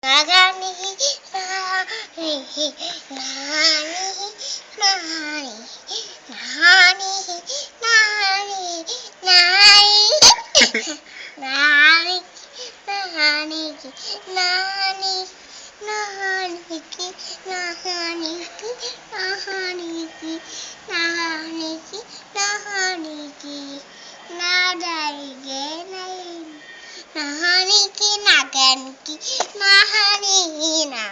నాగాని నాని నాని నాని నాని నాని నాని నానికి నాని నానికి నానికి నానికి నానికి నానికి నాదాయిగే నానికి నాగానికి నాహానీనా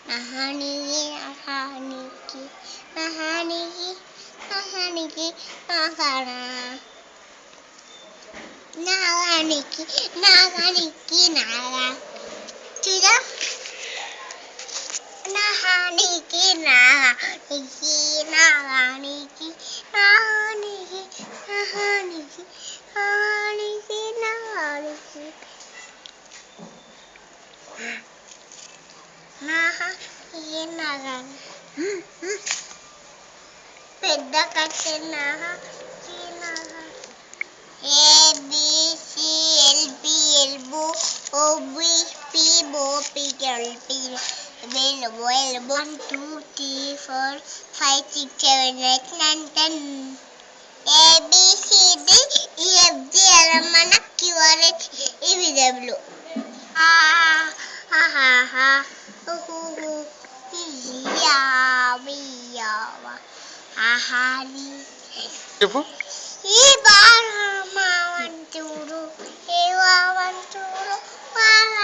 నాహాని నాహానికి నాహానికి నాహానికి నాహానా నాగానికి నాగానికి నాగా చూదా నాహానికి నాహానికి నాగానికి నాహానికి నాహానికి నాహానికి నాగానికి నాహానికి నాగానికి పెద్ద కట్టె నాహానికి Naga A B C L B elbow O B P Bo P L P elbow 1 2 3 4 5 6 7 8 9 10 A B C D E F G L M N Q R S T U V W ha ha ha hu hu hu ya vi ya wa ha ha ni చెప్పు ఈ బాలమ్మ వంటూరు ఏ వంటూరు వాళ్ళ